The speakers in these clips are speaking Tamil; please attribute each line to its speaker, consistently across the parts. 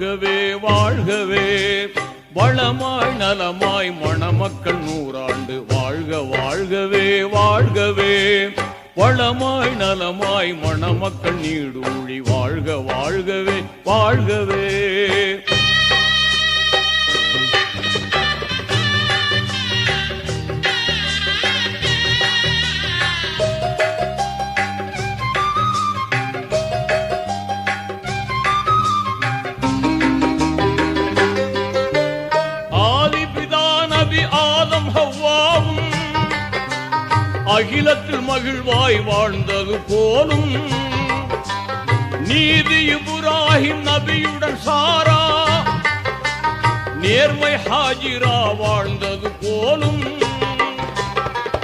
Speaker 1: வாழ்கவே வாழ்கவே வளமாய் நலமாய் மணமக்கள் நூறாண்டு வாழ்க வாழ்கவே வாழ்கவே வளமாய் நலமாய் மணமக்கள் நீடூழி வாழ்க வாழ்கவே வாழ்கவே. அகிலத்தில் மகிழ்வாய் வாழ்ந்தது போலும் நீதி இப்ராஹிம் நபியுடன் சாரா நேர்மை ஹாஜிரா வாழ்ந்தது போலும்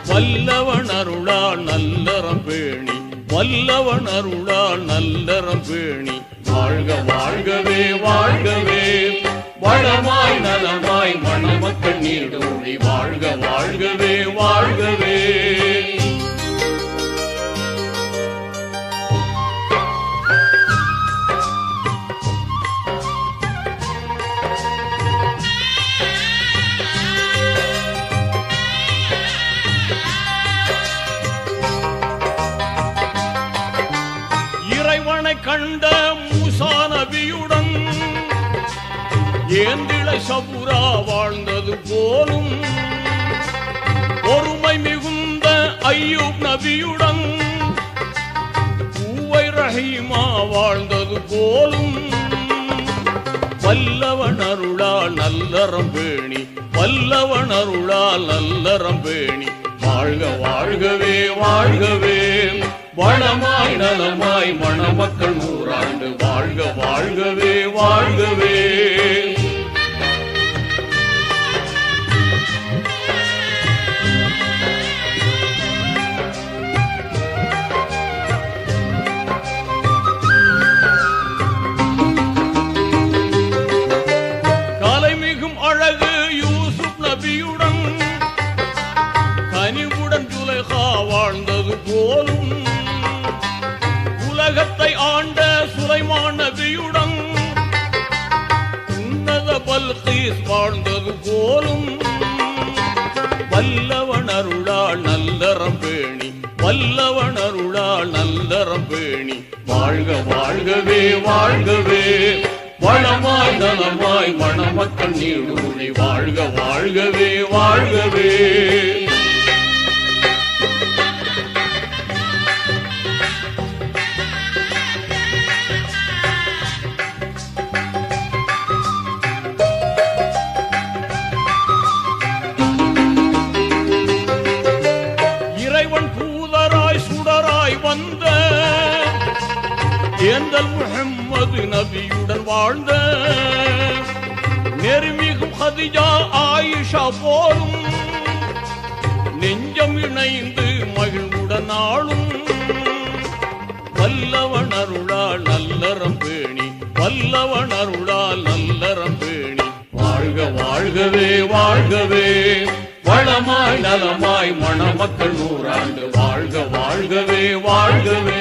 Speaker 1: வல்லவன் அருளால் நல்லறம் பேணி வல்லவன் அருளால் நல்லறம் பேணி வாழ்க வாழ்கவே வாழ்கவே வளமாய் நலமாய் மணமக்கள் நீடூழி வாழ்க வாழ்கவே வாழ்கவே. இறைவனை கண்ட மூசா நபியுடன் ஏந்திழ சபுரா வாழ்ந்தது போலும் பொறுமை மிகுந்த ஐயூப் நபியுடன் பூவை ரஹீமா வாழ்ந்தது போலும் வல்லவன் அருளால் நல்லறம் பேணி வல்லவன் அருளால் நல்லறம் பேணி வாழ்க வாழ்கவே வாழ்கவே வளமாய் நலமாய் மணமக்கள் நூறாண்டு வாழ்க வாழ்கவே வாழ்கவே. கலைமிகும் அழகு யூசுப் நபியுடன் கனிவுடன் ஜுலைஹா வாழ்ந்தது போலும் உலகத்தை ஆண்ட சுலைமான் நபியுடன் உன்னத பல்கீஸ் வாழ்ந்தது போலும் வல்லவன் அருளால் நல்லறம் பேணி வல்லவன் அருளால் நல்லறம் பேணி வாழ்க வாழ்கவே வாழ்கவே வளமாய் நலமாய் மணமக்கள் நீடூழி வாழ்க வாழ்கவே வாழ்கவே. ஏந்தல் முஹம்மது நபியுடன் வாழ்ந்த நெருமிகும் ஹதிஜா ஆயிஷா போலும் நெஞ்சம் இணைந்து மகிழ்வுடன் ஆளும் வல்லவன் அருளால் நல்லறம் பேணி வல்லவன் அருளால் நல்லறம் பேணி வாழ்க வாழ்கவே வாழ்கவே வளமாய் நலமாய் மணமக்கள் நூறாண்டு வாழ்க வாழ்கவே வாழ்கவே.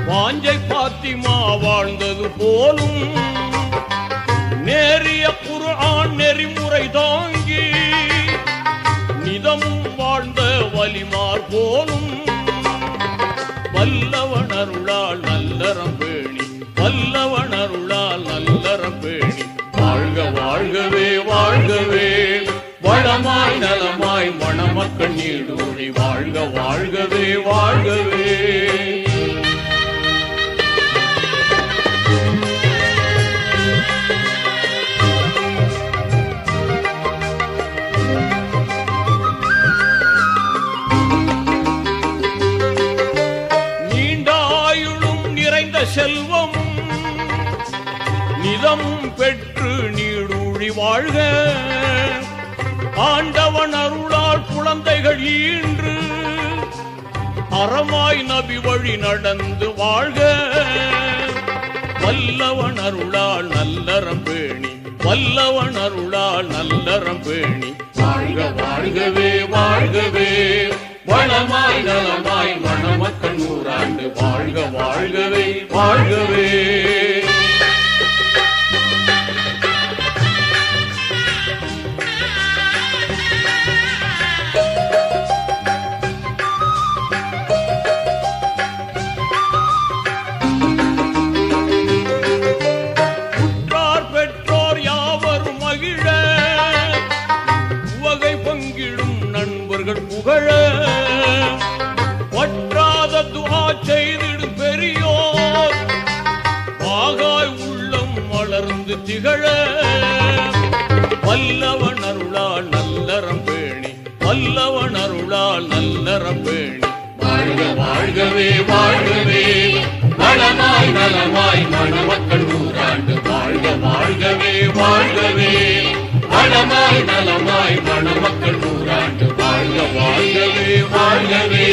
Speaker 1: வாஞ்சை பாத்திமா வாழ்ந்தது போலும் நேரிய குர்ஆன் நெறிமுறை தாங்கி நிதமும் வாழ்ந்த வலிமார் போலும் வல்லவன் அருளால் நல்லறம் பேணி வல்லவன் அருளால் நல்லறம் பேணி வாழ்க வாழ்கவே வாழ்கவே வளமாய் நலமாய் மணமக்கள் நீடூழி வாழ்க வாழ்கவே வாழ்கவே. செல்வமும் நிதமும் பெற்று நீடூழி வாழ்க ஆண்டவன் அருளால் குழந்தைகள் ஈன்று அறமாய் நபி வழி நடந்து வாழ்க. வல்லவன் அருளால் நல்லறம் பேணி, வல்லவன் அருளால் நல்லறம் பேணி வாழ்க வாழ்கவே வாழ்கவே. வளமாய் நலமாய் மணமக்கள் நூறாண்டு வாழ்க வாழ்கவே வாழ்கவே. புகழ வற்றாத துஆ செய்திடும் பெரியோர் வாகாய் உள்ளம் வளர்ந்து திகழ. வல்லவன் அருளால் நல்லறம் பேணி, வல்லவன் அருளால் நல்லறம் பேணி வாழ்க வாழ்கவே வாழ்கவே. வளமாய் நலமாய் மணமக்கள் நூறாண்டு வாழ்க வாழ்கவே வாழ்கவே. வளமாய் நலமாய் மணமக்கள் நூறாண்டு வாழ்க வாழ்கவே வாழ்கவே.